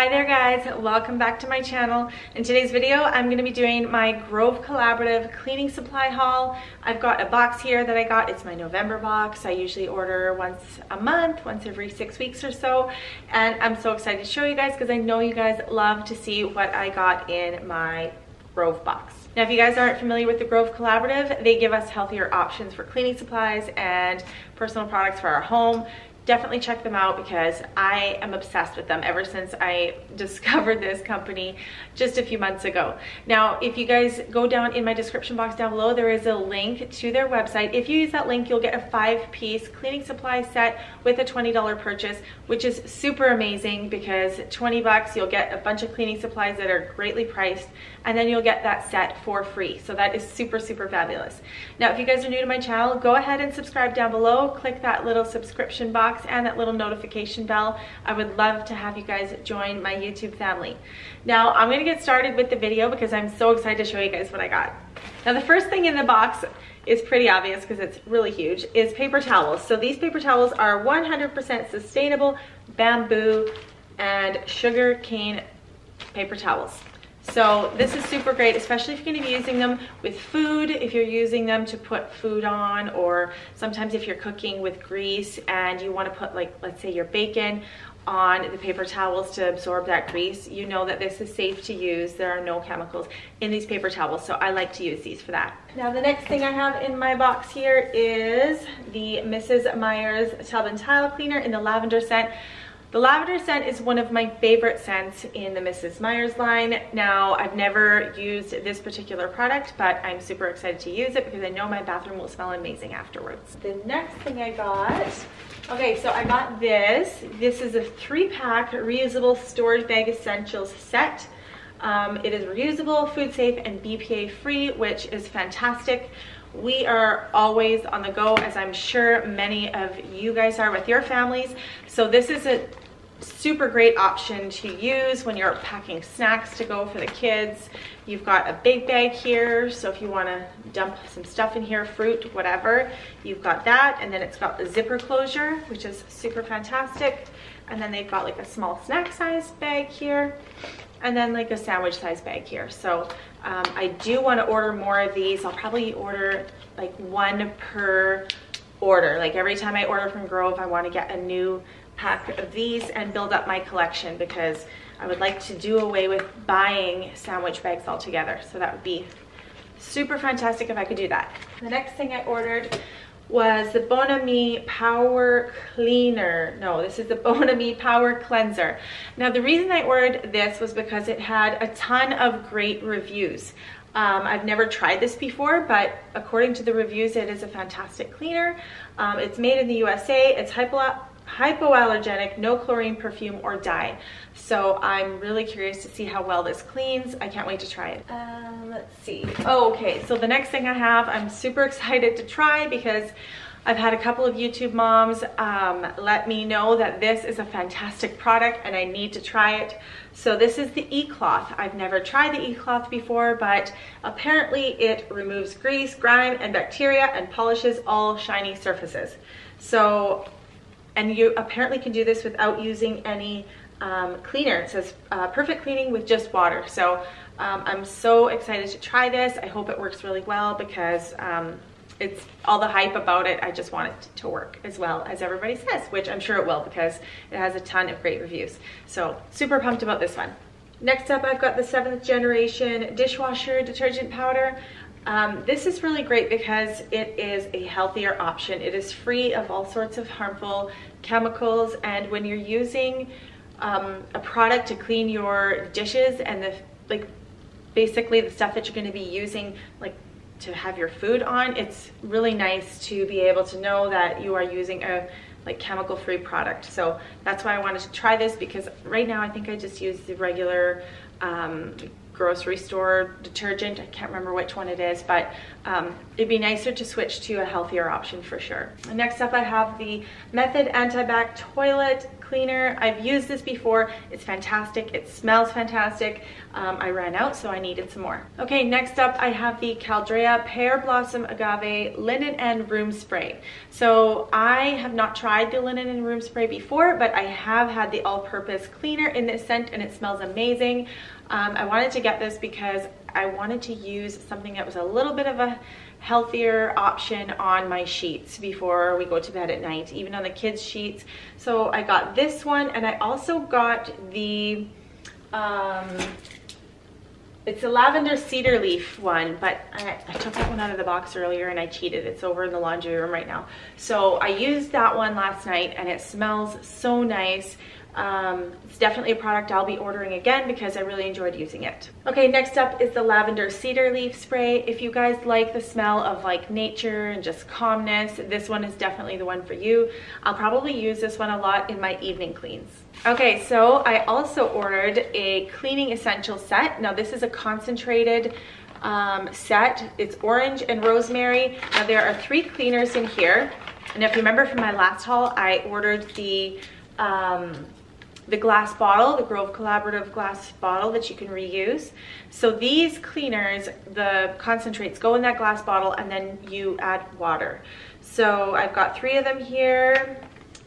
Hi there guys, welcome back to my channel. In today's video, I'm going to be doing my Grove Collaborative cleaning supply haul. I've got a box here that I got. It's my November box. I usually order once a month, once every 6 weeks or so. And I'm so excited to show you guys because I know you guys love to see what I got in my Grove box. Now, if you guys aren't familiar with the Grove Collaborative, they give us healthier options for cleaning supplies and personal products for our home. Definitely check them out because I am obsessed with them ever since I discovered this company just a few months ago. Now, if you guys go down in my description box down below, there is a link to their website. If you use that link, you'll get a 5-piece cleaning supply set with a $20 purchase, which is super amazing because 20 bucks, you'll get a bunch of cleaning supplies that are greatly priced, and then you'll get that set for free. So that is super, super fabulous. Now, if you guys are new to my channel, go ahead and subscribe down below. Click that little subscription box and that little notification bell. I would love to have you guys join my YouTube family. Now, I'm gonna get started with the video because I'm so excited to show you guys what I got. Now, the first thing in the box is pretty obvious because it's really huge, is paper towels. So these paper towels are 100% sustainable bamboo and sugar cane paper towels. So this is super great, especially if you're going to be using them with food, if you're using them to put food on, or sometimes if you're cooking with grease and you want to put, like, let's say your bacon on the paper towels to absorb that grease. You know that this is safe to use. There are no chemicals in these paper towels, so I like to use these for that. Now, the next thing I have in my box here is the Mrs. Meyer's Tub and Tile Cleaner in the lavender scent. The lavender scent is one of my favorite scents in the Mrs. Meyer's line. Now, I've never used this particular product, but I'm super excited to use it because I know my bathroom will smell amazing afterwards. The next thing I got, okay, so I got this. This is a 3-pack reusable storage bag essentials set. It is reusable, food safe, and BPA free, which is fantastic. We are always on the go, as I'm sure many of you guys are with your families. So this is a super great option to use when you're packing snacks to go for the kids. You've got a big bag here, so if you want to dump some stuff in here, fruit, whatever, you've got that. And then it's got the zipper closure, which is super fantastic. And then they've got like a small snack size bag here, and then like a sandwich size bag here. So I do want to order more of these. I'll probably order like 1 per order. Like every time I order from Grove, I want to get a new pack of these and build up my collection because I would like to do away with buying sandwich bags altogether. So that would be super fantastic if I could do that. The next thing I ordered was the Bon Ami Power Cleaner. No, this is the Bon Ami Power Cleanser. Now, the reason I ordered this was because it had a ton of great reviews. I've never tried this before, but according to the reviews, it is a fantastic cleaner. It's made in the USA. It's hypoallergenic, no chlorine, perfume, or dye. So I'm really curious to see how well this cleans. I can't wait to try it. Let's see. Oh, okay, so the next thing I have, I'm super excited to try because I've had a couple of YouTube moms let me know that this is a fantastic product and I need to try it. So this is the Ecloth. I've never tried the Ecloth before, but apparently it removes grease, grime, and bacteria and polishes all shiny surfaces. So, and you apparently can do this without using any cleaner. It says perfect cleaning with just water. So I'm so excited to try this. I hope it works really well because it's all the hype about it. I just want it to work as well as everybody says, which I'm sure it will because it has a ton of great reviews. So super pumped about this one. Next up, I've got the 7th generation dishwasher detergent powder. This is really great because it is a healthier option. It is free of all sorts of harmful chemicals, and when you're using a product to clean your dishes and basically the stuff that you're going to be using to have your food on, it's really nice to be able to know that you are using a chemical-free product. So that's why I wanted to try this, because right now I think I just use the regular grocery store detergent. I can't remember which one it is, but it'd be nicer to switch to a healthier option for sure. And next up I have the Method Anti-Bac Toilet Cleaner. I've used this before. It's fantastic. It smells fantastic. I ran out, so I needed some more. Okay, next up I have the Caldrea Pear Blossom Agave Linen and Room Spray. So I have not tried the linen and room spray before, but I have had the all-purpose cleaner in this scent and it smells amazing. I wanted to get this because I wanted to use something that was a little bit of a healthier option on my sheets before we go to bed at night, even on the kids' sheets. So I got this one, and I also got the it's a lavender cedar leaf one, but I took that one out of the box earlier and I cheated. It's over in the laundry room right now. So I used that one last night and it smells so nice. It's definitely a product I'll be ordering again because I really enjoyed using it. Okay, next up is the Lavender Cedar Leaf Spray. If you guys like the smell of like nature and just calmness, this one is definitely the one for you. I'll probably use this one a lot in my evening cleans. Okay, so I also ordered a cleaning essential set. Now this is a concentrated set. It's orange and rosemary. Now there are 3 cleaners in here. And if you remember from my last haul, I ordered the glass bottle, the Grove Collaborative glass bottle that you can reuse. So these cleaners, the concentrates go in that glass bottle and then you add water. So I've got 3 of them here,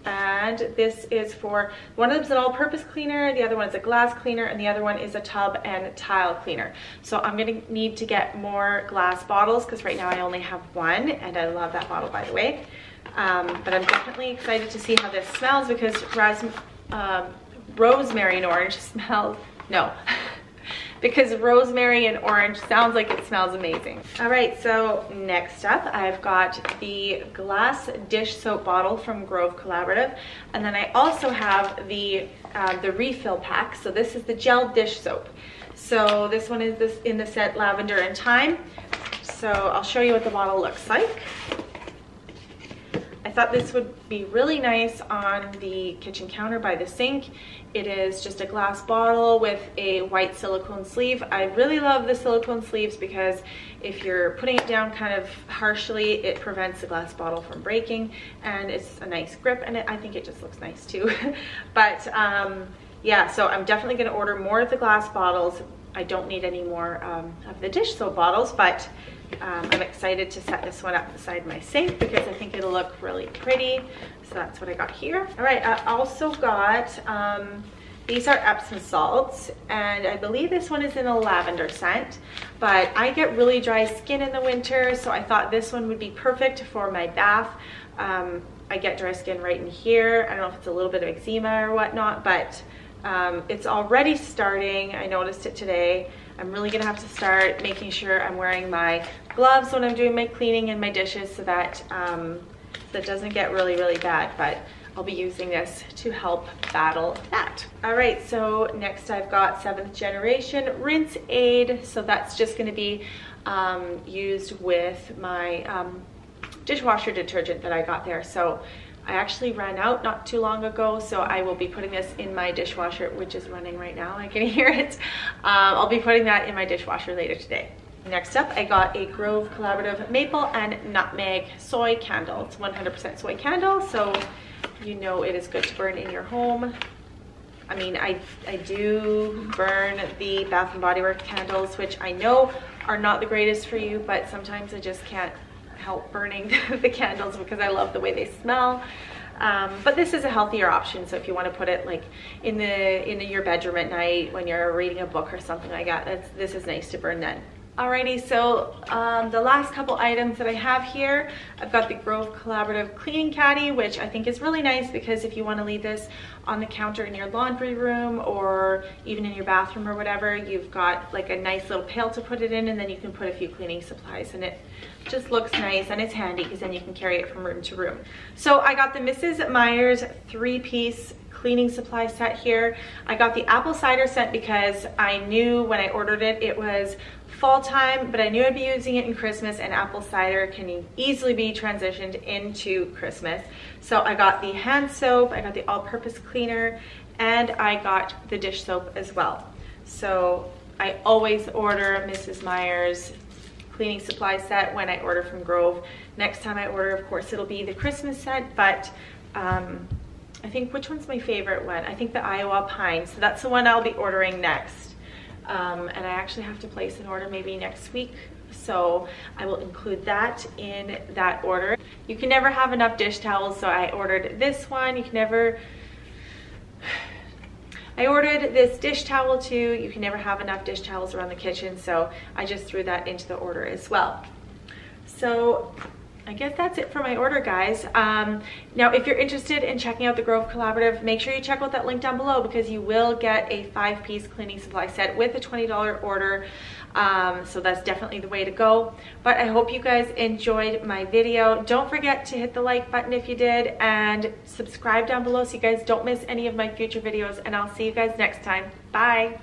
and this is for, one of them is an all-purpose cleaner, the other one is a glass cleaner, and the other one is a tub and tile cleaner. So I'm gonna need to get more glass bottles because right now I only have one, and I love that bottle, by the way. But I'm definitely excited to see how this smells because rosemary and orange smells, no, because rosemary and orange sounds like it smells amazing. All right, so next up I've got the glass dish soap bottle from Grove Collaborative, and then I also have the refill pack. So this is the gel dish soap. So this one is in the set Lavender and Thyme. So I'll show you what the bottle looks like. I thought this would be really nice on the kitchen counter by the sink. It is just a glass bottle with a white silicone sleeve. I really love the silicone sleeves because if you're putting it down kind of harshly, it prevents the glass bottle from breaking, and it's a nice grip, and I think it just looks nice too. But yeah, so I'm definitely gonna order more of the glass bottles. I don't need any more of the dish soap bottles, but I'm excited to set this one up beside my sink because I think it'll look really pretty. So that's what I got here. All right, I also got, these are Epsom salts, and I believe this one is in a lavender scent, but I get really dry skin in the winter, so I thought this one would be perfect for my bath. I get dry skin right in here. I don't know if it's a little bit of eczema or whatnot, but it's already starting. I noticed it today. I'm really gonna have to start making sure I'm wearing my gloves when I'm doing my cleaning and my dishes so that that doesn't get really, really bad, but I'll be using this to help battle that. All right, so next I've got 7th generation Rinse Aid. So that's just gonna be used with my dishwasher detergent that I got there. So I actually ran out not too long ago, so I will be putting this in my dishwasher, which is running right now. I can hear it. I'll be putting that in my dishwasher later today. Next up, I got a Grove Collaborative Maple and Nutmeg Soy Candle. It's 100% soy candle, so you know it is good to burn in your home. I mean, I do burn the Bath & Body Works candles, which I know are not the greatest for you, but sometimes I just can't help burning the candles because I love the way they smell. But this is a healthier option, so if you want to put it like in your bedroom at night when you're reading a book or something like that, this is nice to burn then. Alrighty, so the last couple items that I have here, I've got the Grove Collaborative Cleaning Caddy, which I think is really nice because if you want to leave this on the counter in your laundry room or even in your bathroom or whatever, you've got like a nice little pail to put it in, and then you can put a few cleaning supplies, and it just looks nice and it's handy because then you can carry it from room to room. So I got the Mrs. Meyer's 3-piece cleaning supply set here. I got the apple cider scent because I knew when I ordered it, it was fall time, but I knew I'd be using it in Christmas, and apple cider can easily be transitioned into Christmas. So I got the hand soap, I got the all-purpose cleaner, and I got the dish soap as well. So I always order Mrs. Meyer's cleaning supply set when I order from Grove. Next time I order, of course, it'll be the Christmas set, but I think, which one's my favorite one? I think the Iowa Pine. So that's the one I'll be ordering next. And I actually have to place an order maybe next week. So I will include that in that order. You can never have enough dish towels. So I ordered this one. You can never... I ordered this dish towel too. You can never have enough dish towels around the kitchen. So I just threw that into the order as well. So I guess that's it for my order, guys. Now, if you're interested in checking out the Grove Collaborative, make sure you check out that link down below because you will get a 5-piece cleaning supply set with a $20 order. So that's definitely the way to go. But I hope you guys enjoyed my video. Don't forget to hit the like button if you did and subscribe down below so you guys don't miss any of my future videos. And I'll see you guys next time. Bye.